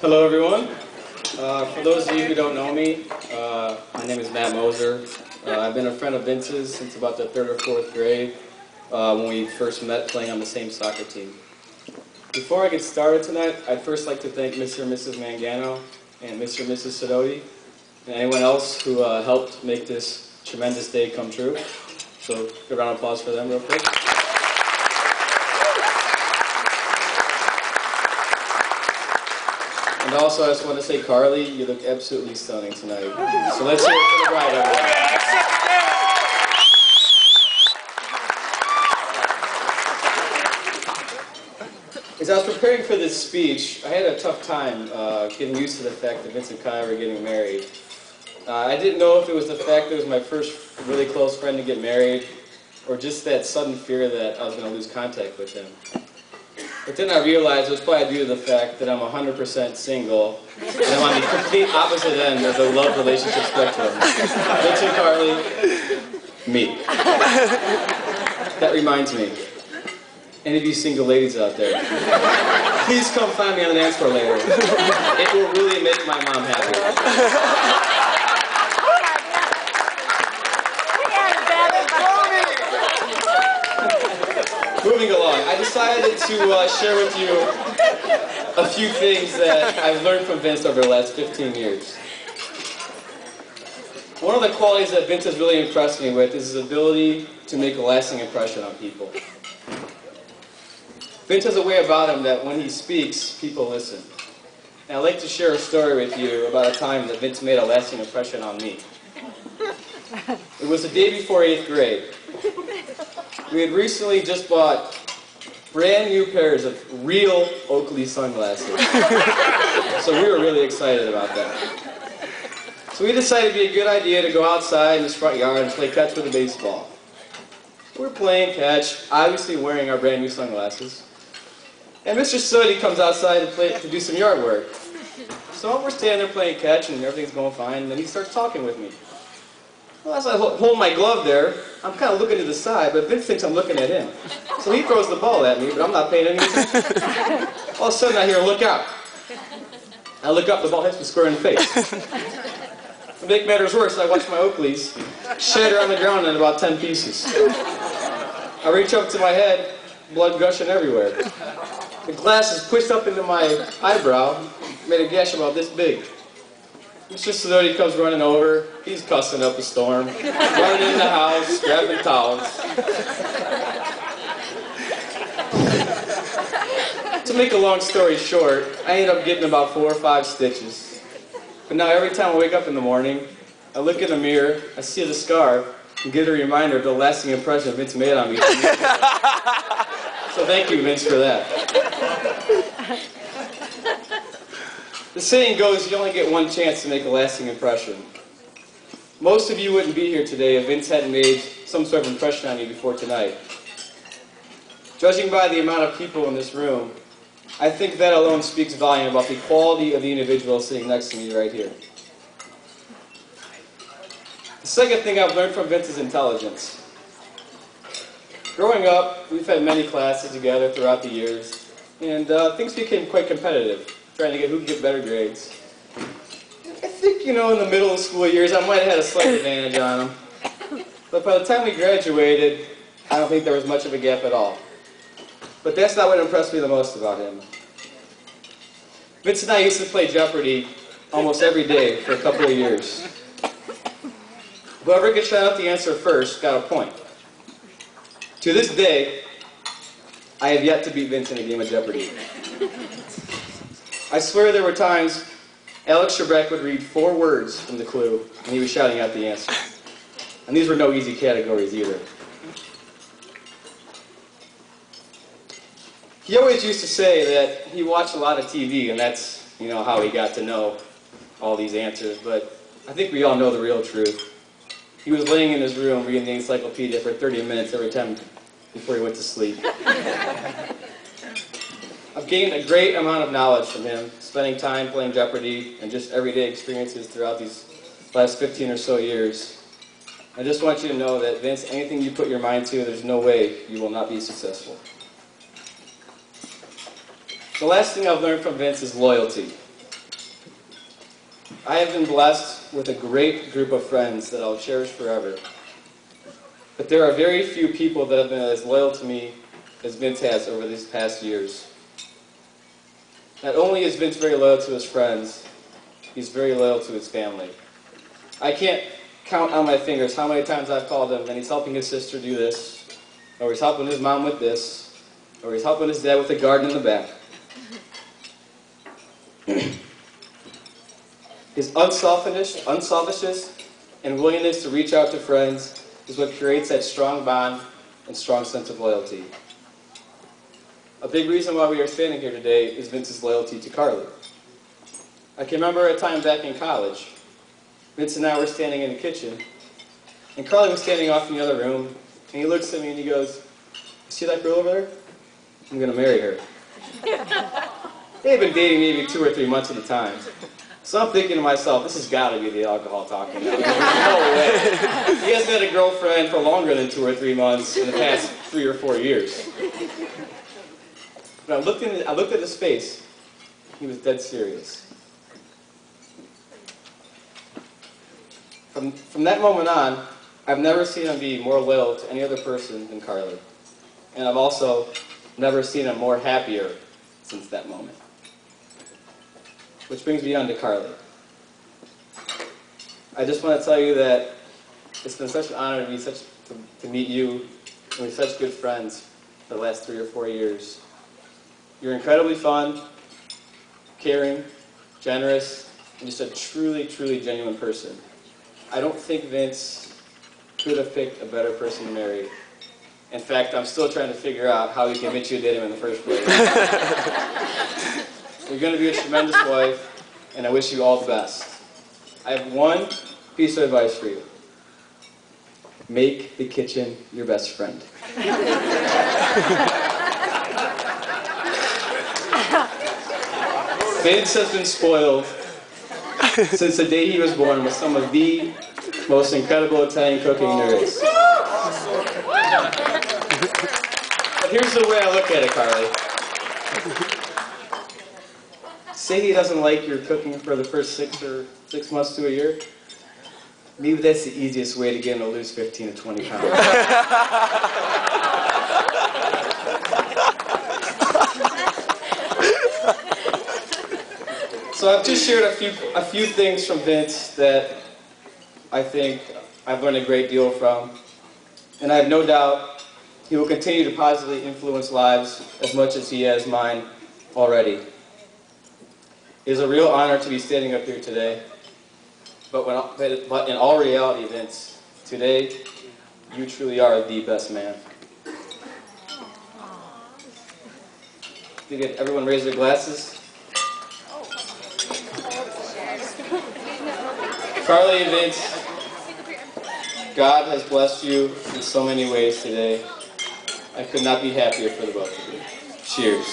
Hello everyone. For those of you who don't know me, my name is Matt Moser. I've been a friend of Vince's since about the 3rd or 4th grade when we first met playing on the same soccer team. Before I get started tonight, I'd first like to thank Mr. and Mrs. Mangano and Mr. and Mrs. Sidoti and anyone else who helped make this tremendous day come true. So, good round of applause for them real quick. And also, I just want to say, Carli, you look absolutely stunning tonight. So let's hear it for the bride, everyone. As I was preparing for this speech, I had a tough time getting used to the fact that Vince and Kai were getting married. I didn't know if it was the fact that it was my first really close friend to get married, or just that sudden fear that I was going to lose contact with him. But then I realized it was probably due to the fact that I'm 100% single, and I'm on the complete opposite end of the love relationship spectrum. Vince and Carli, me. That reminds me, any of you single ladies out there, please come find me on the dance floor later. It will really make my mom happy. Moving along, I decided to share with you a few things that I've learned from Vince over the last 15 years. One of the qualities that Vince has really impressed me with is his ability to make a lasting impression on people. Vince has a way about him that when he speaks, people listen. And I'd like to share a story with you about a time that Vince made a lasting impression on me. It was the day before 8th grade. We had recently just bought brand new pairs of real Oakley sunglasses. So we were really excited about that. So we decided it'd be a good idea to go outside in this front yard and play catch with a baseball. We're playing catch, obviously wearing our brand new sunglasses. And Mr. Sooty comes outside to do some yard work. So we're standing there playing catch and everything's going fine, and then he starts talking with me. Well, as I hold my glove there, I'm kind of looking to the side, but Vince thinks I'm looking at him. So he throws the ball at me, but I'm not paying any attention. All of a sudden I hear, "Look out." I look up, the ball hits me square in the face. To make matters worse, I watch my Oakleys shatter on the ground in about 10 pieces. I reach up to my head, blood gushing everywhere. The glass is pushed up into my eyebrow, made a gash about this big. Mr. Sidoti comes running over. He's cussing up a storm, running in the house, grabbing towels. To make a long story short, I ended up getting about 4 or 5 stitches. But now every time I wake up in the morning, I look in the mirror, I see the scar, and get a reminder of the lasting impression Vince made on me. So thank you, Vince, for that. The saying goes, you only get one chance to make a lasting impression. Most of you wouldn't be here today if Vince hadn't made some sort of impression on you before tonight. Judging by the amount of people in this room, I think that alone speaks volume about the quality of the individual sitting next to me right here. The second thing I've learned from Vince is intelligence. Growing up, we've had many classes together throughout the years, and things became quite competitive, trying to get who could get better grades. I think, in the middle of school years, I might have had a slight advantage on him. But by the time we graduated, I don't think there was much of a gap at all. But that's not what impressed me the most about him. Vince and I used to play Jeopardy almost every day for a couple of years. Whoever could shout out the answer first got a point. To this day, I have yet to beat Vince in a game of Jeopardy. I swear there were times Alex Trebek would read 4 words from the clue, and he was shouting out the answer. And these were no easy categories either. He always used to say that he watched a lot of TV, and that's, how he got to know all these answers. But I think we all know the real truth. He was laying in his room reading the encyclopedia for 30 minutes every time before he went to sleep. I've gained a great amount of knowledge from him, spending time playing Jeopardy and just everyday experiences throughout these last 15 or so years. I just want you to know that, Vince, anything you put your mind to, there's no way you will not be successful. The last thing I've learned from Vince is loyalty. I have been blessed with a great group of friends that I'll cherish forever. But there are very few people that have been as loyal to me as Vince has over these past years. Not only is Vince very loyal to his friends, he's very loyal to his family. I can't count on my fingers how many times I've called him and he's helping his sister do this, or he's helping his mom with this, or he's helping his dad with the garden in the back. His unselfishness and willingness to reach out to friends is what creates that strong bond and strong sense of loyalty. A big reason why we are standing here today is Vince's loyalty to Carli. I can remember a time back in college. Vince and I were standing in the kitchen, and Carli was standing off in the other room, and he looks at me and he goes, "See that girl over there? I'm going to marry her." They had been dating maybe 2 or 3 months at a time. So I'm thinking to myself, this has got to be the alcohol talking. No way. He hasn't had a girlfriend for longer than 2 or 3 months in the past 3 or 4 years. But I looked at his face. He was dead serious. From that moment on, I've never seen him be more loyal to any other person than Carli. And I've also never seen him more happier since that moment. Which brings me on to Carli. I just want to tell you that it's been such an honor to meet you and be such good friends for the last 3 or 4 years. You're incredibly fun, caring, generous, and just a truly, truly genuine person. I don't think Vince could have picked a better person to marry. In fact, I'm still trying to figure out how he convinced you to date him in the first place. You're going to be a tremendous wife, and I wish you all the best. I have one piece of advice for you. Make the kitchen your best friend. Vince has been spoiled since the day he was born with some of the most incredible Italian cooking there is. But here's the way I look at it, Carli. Say he doesn't like your cooking for the first 6 months to a year. Maybe that's the easiest way to get him to lose 15 to 20 pounds. So I've just shared a few things from Vince that I think I've learned a great deal from. And I have no doubt he will continue to positively influence lives as much as he has mine already. It is a real honor to be standing up here today. But in all reality, Vince, today you truly are the best man. Did everyone raise their glasses? Carli and Vince, God has blessed you in so many ways today. I could not be happier for the both of you. Cheers.